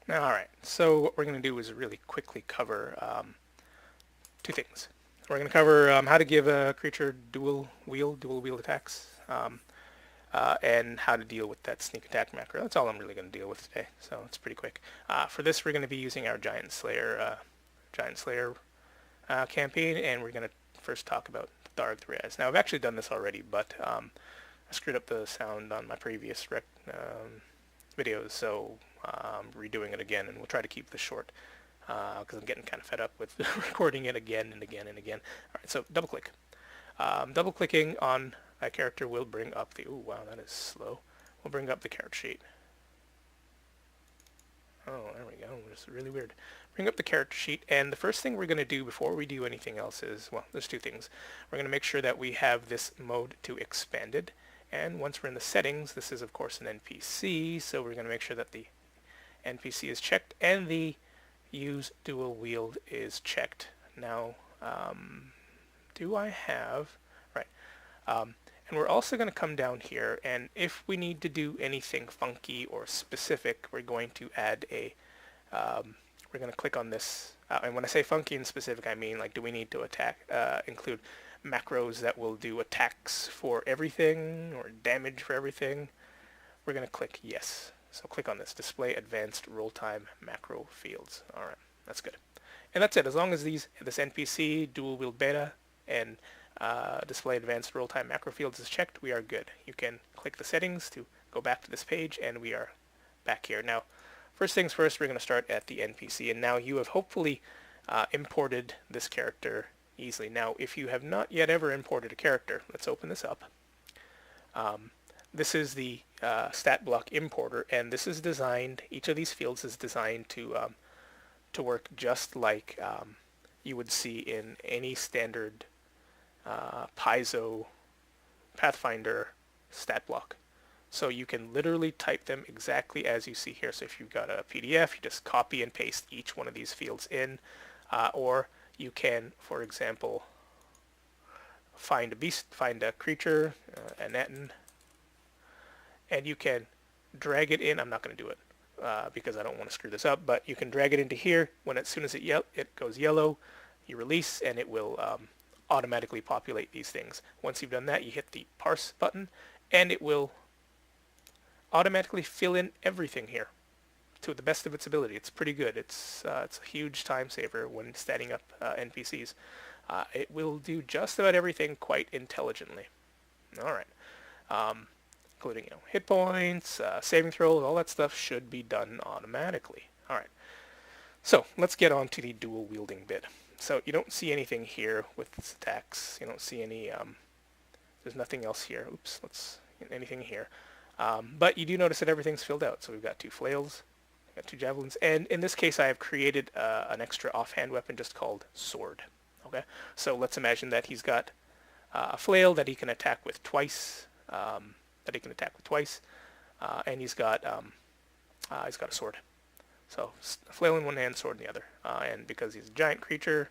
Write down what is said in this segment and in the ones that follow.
Alright, so what we're going to do is really quickly cover two things. We're going to cover how to give a creature dual wield attacks, and how to deal with that sneak attack macro. That's all I'm really going to deal with today, so it's pretty quick. For this, we're going to be using our Giant Slayer campaign, and we're going to first talk about Tharg the Raz. Now, I've actually done this already, but I screwed up the sound on my previous videos, so I'm redoing it again, and we'll try to keep this short because I'm getting kind of fed up with recording it again and again and again. All right, so double click. Double clicking on a character will bring up the, ooh, wow, that is slow. We'll bring up the character sheet. Oh, there we go. It's really weird. Bring up the character sheet, and the first thing we're going to do before we do anything else is, well, there's two things. We're going to make sure that we have this mode to expanded, and once we're in the settings, this is of course an NPC, so we're going to make sure that the NPC is checked and the use dual wield is checked. Now, do I have, right, and we're also going to come down here, and if we need to do anything funky or specific, we're going to add a, we're going to click on this, and when I say funky and specific, I mean, like, do we need to include macros that will do attacks for everything or damage for everything? We're going to click yes. So click on this, display advanced roll time macro fields. All right, that's good. And that's it. As long as this NPC, dual wield beta, and display advanced roll time macro fields is checked, we are good. You can click the settings to go back to this page, and we are back here. Now, first things first, we're going to start at the NPC, and now you have hopefully imported this character easily. Now, if you have not yet ever imported a character, let's open this up. This is the stat block importer, and this is designed, each of these fields is designed to work just like you would see in any standard Paizo Pathfinder stat block. So you can literally type them exactly as you see here. So if you've got a PDF, you just copy and paste each one of these fields in, or you can, for example, find a beast, find a creature, an Etten, and you can drag it in. I'm not going to do it because I don't want to screw this up, but you can drag it into here. When as soon as it goes yellow, you release, and it will automatically populate these things. Once you've done that, you hit the parse button, and it will automatically fill in everything here to the best of its ability. It's pretty good. It's a huge time saver when statting up NPCs. It will do just about everything quite intelligently. All right. Including hit points, saving throws, all that stuff should be done automatically. All right. So let's get on to the dual wielding bit. So you don't see anything here with its attacks. You don't see any. There's nothing else here. Oops. Let's anything here. But you do notice that everything's filled out. So we've got two flails, we've got two javelins, and in this case, I have created an extra offhand weapon just called sword. Okay. So let's imagine that he's got a flail that he can attack with twice. And he's got a sword. So flail in one hand, sword in the other. And because he's a giant creature,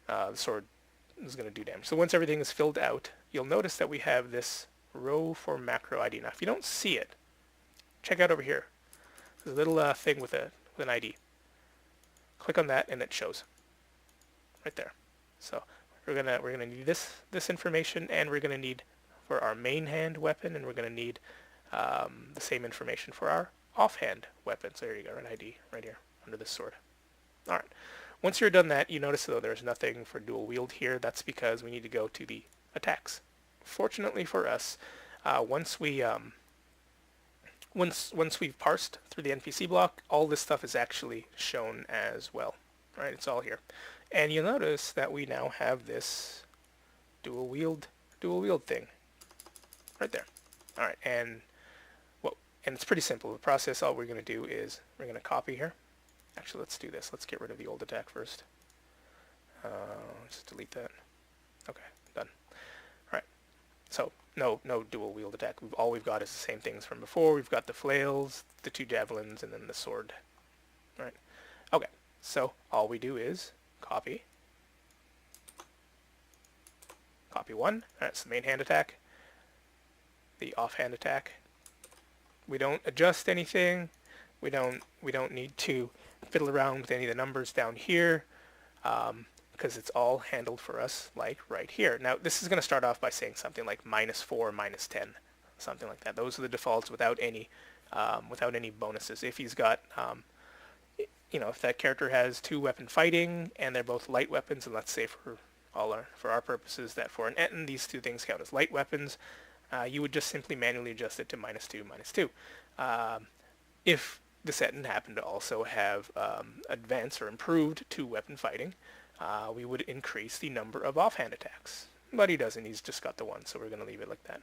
the sword is going to do damage. So once everything is filled out, you'll notice that we have this row for macro ID. Now, if you don't see it, check out over here. There's a little thing with an ID. Click on that, and it shows right there. So we're gonna need this information, and we're gonna need for our main hand weapon, and we're going to need the same information for our offhand weapon. So there you go, an ID right here under this sword. All right. Once you're done that, you notice though there's nothing for dual wield here. That's because we need to go to the attacks. Fortunately for us, once we've parsed through the NPC block, all this stuff is actually shown as well. All right, it's all here, and you'll notice that we now have this dual wield thing. Right there. All right, and it's pretty simple. The process, all we're going to do is we're going to copy here. Actually, let's do this. Let's get rid of the old attack first. Just delete that. Okay, done. All right. So no dual wield attack. All we've got is the same things from before. We've got the flails, the two javelins, and then the sword. All right. Okay. So all we do is copy. Copy one. That's the main hand attack. The offhand attack. We don't adjust anything. We don't need to fiddle around with any of the numbers down here, because it's all handled for us like right here. Now this is going to start off by saying something like -4, -10, something like that. Those are the defaults without any bonuses. If he's got if that character has 2 weapon fighting and they're both light weapons, and let's say for our purposes that for an Etten these 2 things count as light weapons, you would just simply manually adjust it to -2, -2. If the Etten happened to also have advanced or improved 2 weapon fighting, we would increase the number of offhand attacks. But he doesn't, he's just got the 1, so we're going to leave it like that.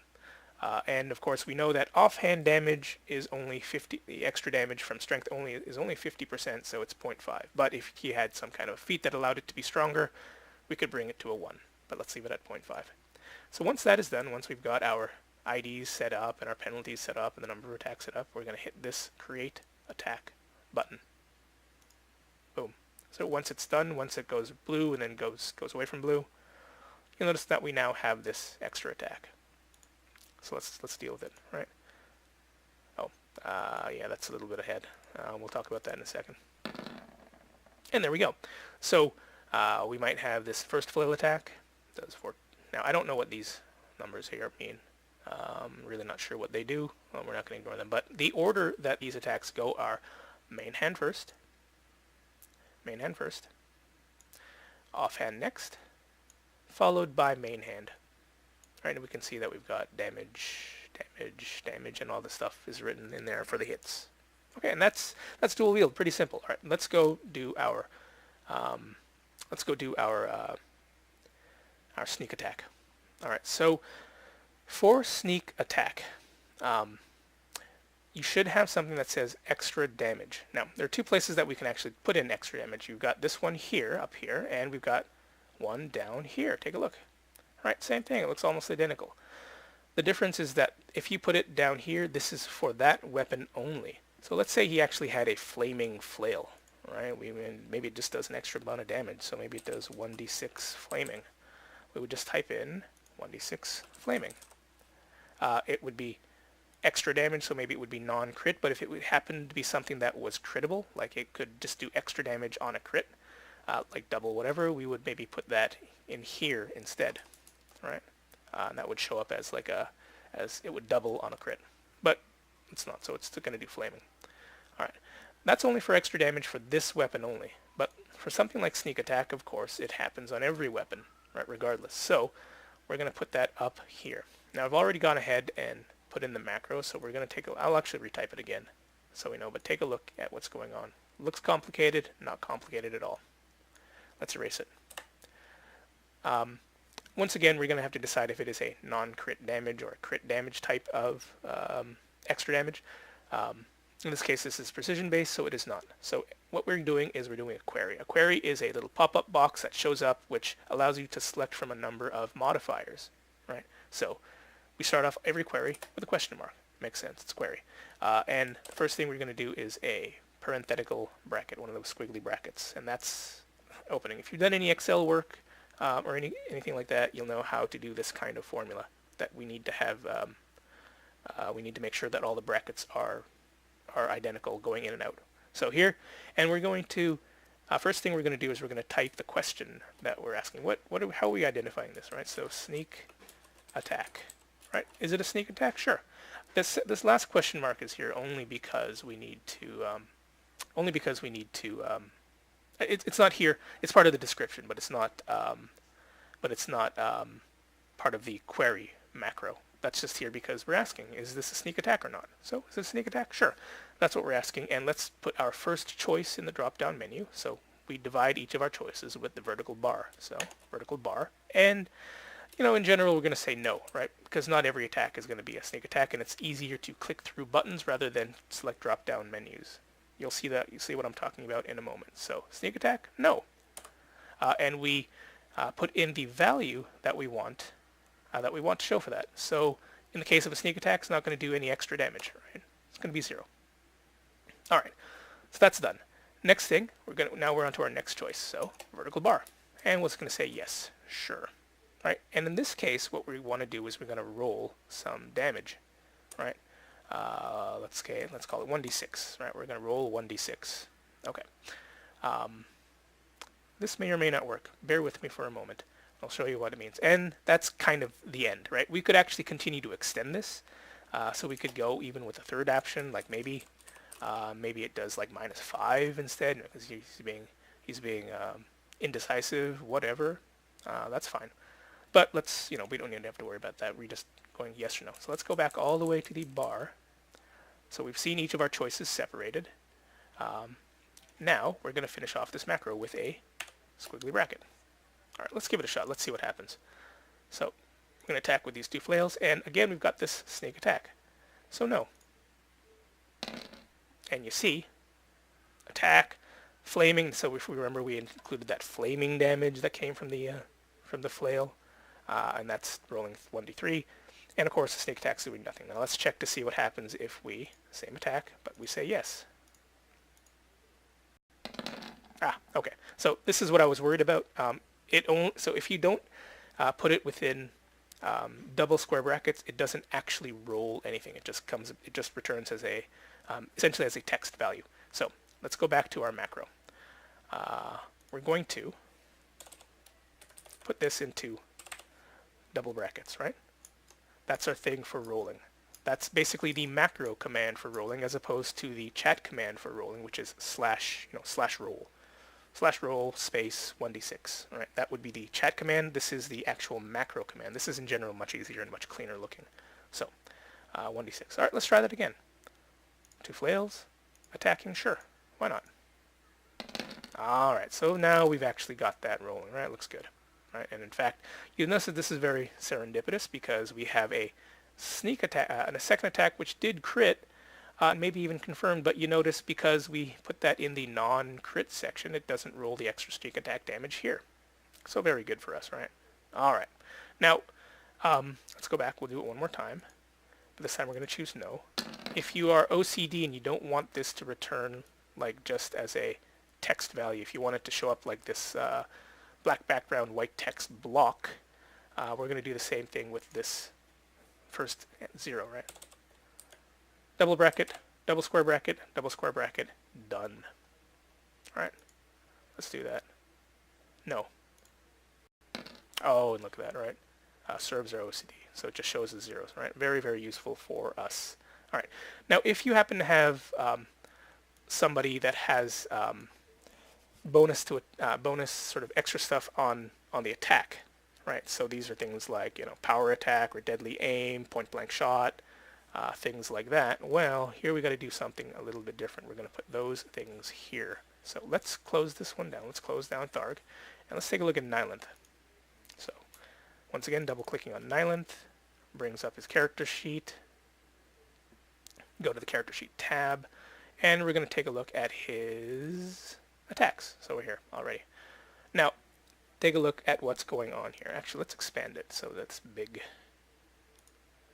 And of course we know that offhand damage is only 50, the extra damage from strength only is only 50%, so it's 0.5. But if he had some kind of feat that allowed it to be stronger, we could bring it to a 1. But let's leave it at 0.5. So once that is done, once we've got our IDs set up and our penalties set up and the number of attacks set up, we're going to hit this create attack button. Boom. So once it's done, once it goes blue and then goes away from blue, you'll notice that we now have this extra attack. So let's deal with it, right? Oh, yeah, that's a little bit ahead. We'll talk about that in a second. And there we go. So we might have this first flail attack. Does 4. Now I don't know what these numbers here mean. Really not sure what they do. Well, we're not going to ignore them. But the order that these attacks go are main hand first, offhand next, followed by main hand. Right, and we can see that we've got damage, and all this stuff is written in there for the hits. Okay, and that's dual wield, pretty simple. All right, let's go do our sneak attack. All right, so for sneak attack, you should have something that says extra damage. Now, there are 2 places that we can actually put in extra damage. You've got this one here, up here, and we've got one down here. Take a look. Right, same thing. It looks almost identical. The difference is that if you put it down here, this is for that weapon only. So let's say he actually had a flaming flail, right? Maybe it just does an extra amount of damage, so maybe it does 1d6 flaming. We would just type in 1d6 flaming. It would be extra damage, so maybe it would be non-crit, but if it would happen to be something that was critable, like it could just do extra damage on a crit, like double whatever, we would maybe put that in here instead. Right, and that would show up as as it would double on a crit, but it's not, so it's still going to do flaming. All right, that's only for extra damage for this weapon only, but for something like sneak attack, of course, it happens on every weapon, right, regardless. So we're going to put that up here. Now I've already gone ahead and put in the macro, so we're going to I'll actually retype it again, so we know, but take a look at what's going on. Looks complicated, not complicated at all. Let's erase it. Once again, we're going to have to decide if it is a non-crit damage or a crit damage type of extra damage. In this case, this is precision-based, so it is not. So what we're doing is we're doing a query. A query is a little pop-up box that shows up, which allows you to select from a number of modifiers. Right? So we start off every query with a question mark. Makes sense. It's a query. And the first thing we're going to do is a parenthetical bracket, one of those squiggly brackets, and that's opening. If you've done any Excel work, or anything like that, you'll know how to do this kind of formula that we need to have. We need to make sure that all the brackets are identical going in and out. So here, and we're going to, first thing we're going to do is we're going to type the question that we're asking. How are we identifying this, right? So sneak attack, right? Is it a sneak attack? Sure. This last question mark is here only because we need to, it's not here. It's part of the description, but it's not part of the query macro. That's just here because we're asking, is this a sneak attack or not? So is it a sneak attack? Sure. That's what we're asking. And let's put our first choice in the drop-down menu. So we divide each of our choices with the vertical bar. So vertical bar. And, in general, we're going to say no, right? Because not every attack is going to be a sneak attack, and it's easier to click through buttons rather than select drop-down menus. You'll see what I'm talking about in a moment. So sneak attack, no. And we put in the value that we want to show for that. So in the case of a sneak attack, it's not going to do any extra damage, right? It's going to be 0. All right, so that's done. Next thing, now we're on to our next choice. So vertical bar, and we're just going to say yes, sure, right? And in this case, what we want to do is we're going to roll some damage, right? let's call it 1d6, right? We're going to roll 1d6. Okay. This may or may not work. Bear with me for a moment. I'll show you what it means. And that's kind of the end, right? We could actually continue to extend this. So we could go even with a third option, like maybe it does like -5 instead, because he's being indecisive, whatever. That's fine. But let's, we don't even have to worry about that. We're just going yes or no. So let's go back all the way to the bar. So we've seen each of our choices separated. Now we're going to finish off this macro with a squiggly bracket. All right, let's give it a shot. Let's see what happens. So we're going to attack with these two flails, and again we've got this sneak attack. So no. And you see, attack, flaming. So if we remember, we included that flaming damage that came from the flail, and that's rolling 1d3. And of course, the sneak attack's doing nothing. Now let's check to see what happens if we same attack, but we say yes. Okay. So this is what I was worried about. So if you don't put it within double square brackets, it doesn't actually roll anything. It just returns as a essentially as a text value. So let's go back to our macro. We're going to put this into double brackets, right? That's our thing for rolling. That's basically the macro command for rolling, as opposed to the chat command for rolling, which is /roll. /roll space 1d6. All right, that would be the chat command. This is the actual macro command. This is in general much easier and much cleaner looking. So 1d6. All right, let's try that again. Two flails, attacking, sure, why not? All right, so now we've actually got that rolling. Right, looks good. Right, and in fact, you'll notice that this is very serendipitous because we have a sneak attack and a second attack which did crit. Maybe even confirmed, but you notice because we put that in the non-crit section, it doesn't roll the extra sneak attack damage here. So very good for us, right? All right. Now, let's go back. We'll do it one more time. But this time we're going to choose no. If you are OCD and you don't want this to return like just as a text value, if you want it to show up like this black background, white text block, we're going to do the same thing with this first 0, right? Double bracket, double square bracket, done. All right, let's do that. No. Oh, and look at that, right? Serves our OCD, so it just shows the zeros, right? Very, very useful for us. All right, now if you happen to have somebody that has bonus sort of extra stuff on the attack, right? So these are things like power attack or deadly aim, point blank shot. Things like that. Well, here we got to do something a little bit different. We're going to put those things here. So let's close this one down. Let's close down Tharg, and let's take a look at Nylanth. So once again, double-clicking on Nylanth brings up his character sheet. Go to the character sheet tab, and we're going to take a look at his attacks. So we're here already. Now, take a look at what's going on here. Actually, let's expand it so that's big.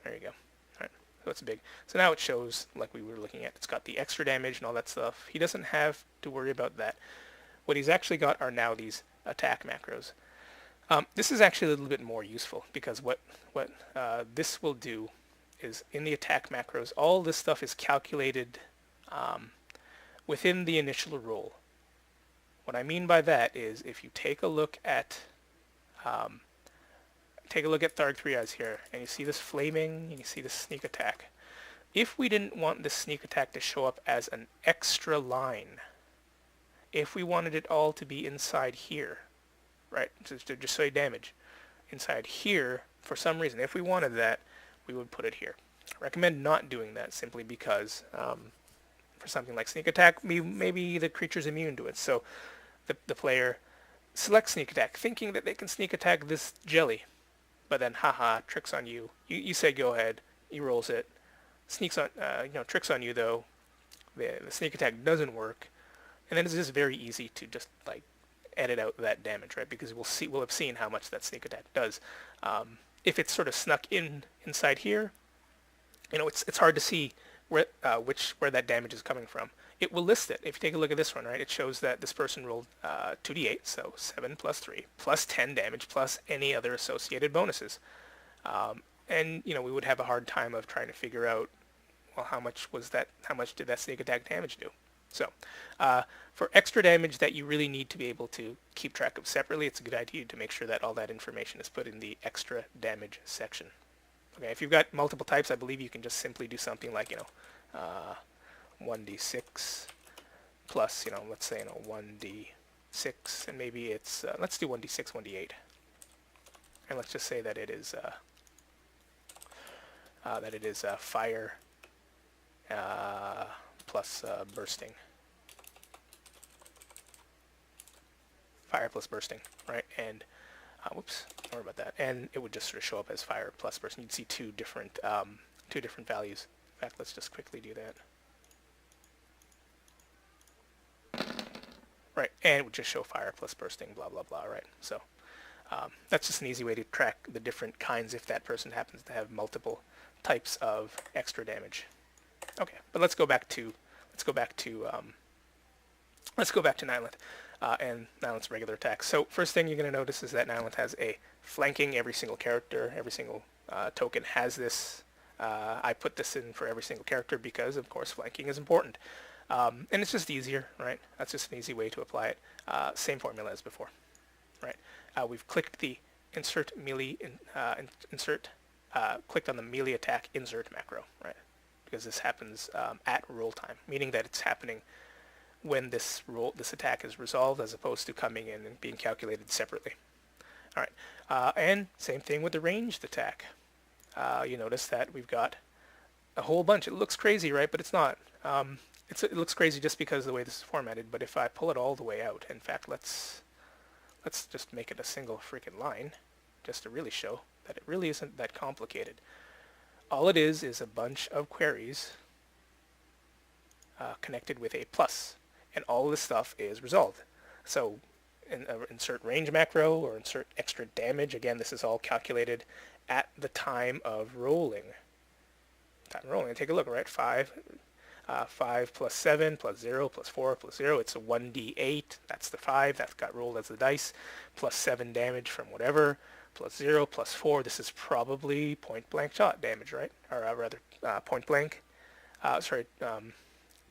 There you go. So it's big. So now it shows like we were looking at. It's got the extra damage and all that stuff. He doesn't have to worry about that. What he's actually got are now these attack macros. This is actually a little bit more useful because what this will do is in the attack macros, all this stuff is calculated within the initial roll. What I mean by that is if you take a look at Tharg 3 Eyes here, and you see this flaming, and you see this sneak attack. If we didn't want this sneak attack to show up as an extra line, if we wanted it all to be inside here, right, to just say damage, inside here, for some reason, if we wanted that, we would put it here. I recommend not doing that simply because for something like sneak attack, maybe the creature's immune to it. So the player selects sneak attack, thinking that they can sneak attack this jelly. But then, haha, tricks on you. You say go ahead. He rolls it. Sneaks on, tricks on you though. The sneak attack doesn't work, and then it's just very easy to just like edit out that damage, right? Because we'll have seen how much that sneak attack does. If it's sort of snuck inside here, it's hard to see where that damage is coming from. It will list it. If you take a look at this one, right, it shows that this person rolled 2d8, so 7 plus 3, plus 10 damage, plus any other associated bonuses. And, we would have a hard time of trying to figure out, well, how much was that? How much did that sneak attack damage do? So, for extra damage that you really need to be able to keep track of separately, it's a good idea to make sure that all that information is put in the extra damage section. Okay, if you've got multiple types, I believe you can just simply do something like, 1d6 plus, let's say, 1d6, and maybe it's, let's do 1d6, 1d8. And let's just say that it is, fire plus bursting. Fire plus bursting, right? And whoops, don't worry about that. And it would just sort of show up as fire plus bursting. You'd see two different values. In fact, let's just quickly do that. Right, and it would just show fire plus bursting, blah blah blah. Right, so that's just an easy way to track the different kinds if that person happens to have multiple types of extra damage. Okay, but let's go back to Nyleth and Nyleth's regular attack. So first thing you're going to notice is that Nyleth has a flanking. Every single character, every single token has this. I put this in for every single character because, of course, flanking is important. And it's just easier, right? That's just an easy way to apply it. Same formula as before, right? We've clicked the insert melee, clicked on the melee attack insert macro, right? Because this happens at roll time, meaning that it's happening when this attack is resolved as opposed to coming in and being calculated separately. All right, and same thing with the ranged attack. You notice that we've got a whole bunch. It looks crazy, right? But it's not. It looks crazy just because of the way this is formatted. But if I pull it all the way out, in fact, let's just make it a single freaking line, just to really show that it really isn't that complicated. All it is a bunch of queries connected with a plus, and all this stuff is resolved. So insert range macro or insert extra damage. Again, this is all calculated at the time of rolling. Take a look, right? 5 plus 7 plus 0 plus 4 plus 0. It's a 1d8. That's the 5. That got rolled as the dice. Plus 7 damage from whatever. Plus 0 plus 4. This is probably point blank shot damage, right? Or rather, point blank.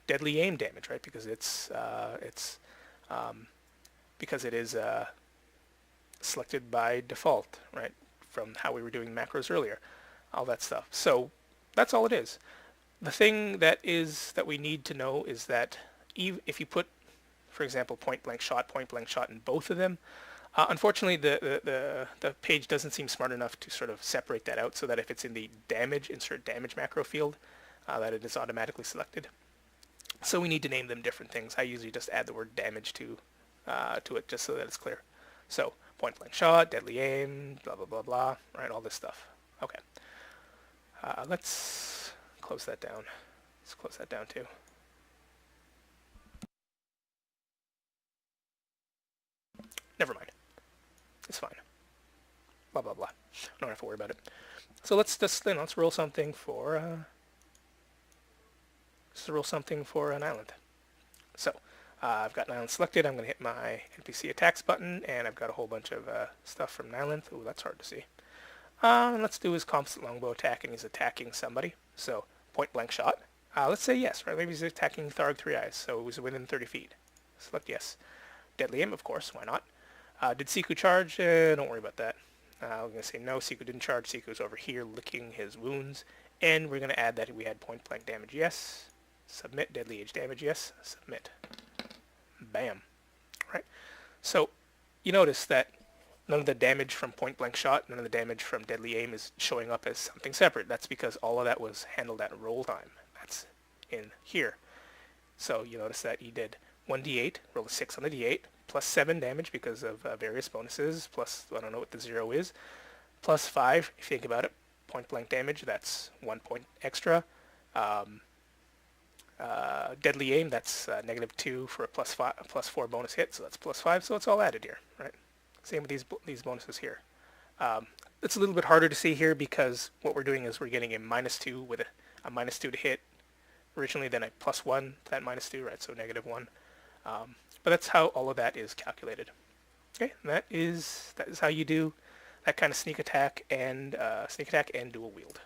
Deadly aim damage, right? Because because it is selected by default, right? From how we were doing macros earlier, all that stuff. So that's all it is. The thing that we need to know is that if you put, for example, point blank shot in both of them, unfortunately the page doesn't seem smart enough to sort of separate that out so that if it's in the insert damage macro field, that it is automatically selected. So we need to name them different things. I usually just add the word damage to it just so that it's clear. So point blank shot, deadly aim, blah blah blah blah, right? All this stuff. Okay. Let's close that down. Let's close that down too. Never mind. It's fine. Blah blah blah. Don't have to worry about it. So let's roll something for an island. So I've got Nyleth selected. I'm going to hit my NPC attacks button, and I've got a whole bunch of stuff from Nyleth. Ooh, that's hard to see. Let's do his composite longbow attack, and he's attacking somebody. So point blank shot. Let's say yes, right? Maybe he's attacking Tharg Three Eyes, so it was within 30 feet. Select yes. Deadly aim, of course. Why not? Did Siku charge? Don't worry about that. I'm going to say no. Siku didn't charge. Siku's over here licking his wounds, and we're going to add that we had point blank damage. Yes. Submit. Deadly age damage. Yes. Submit. Bam. Right. So you notice that none of the damage from point blank shot, none of the damage from deadly aim is showing up as something separate. That's because all of that was handled at roll time. That's in here. So you notice that he did 1d8, roll a 6 on the d8, plus 7 damage because of various bonuses, plus, I don't know what the 0 is, plus 5, if you think about it, point blank damage, that's 1 point extra. Deadly aim, that's -2 for a plus 4 bonus hit, so that's plus 5, so it's all added here, right? Same with these bonuses here. It's a little bit harder to see here because what we're doing is we're getting a -2 with a -2 to hit originally, then a +1 to that -2, right? So -1. But that's how all of that is calculated. Okay, and that is how you do that kind of sneak attack and dual wield.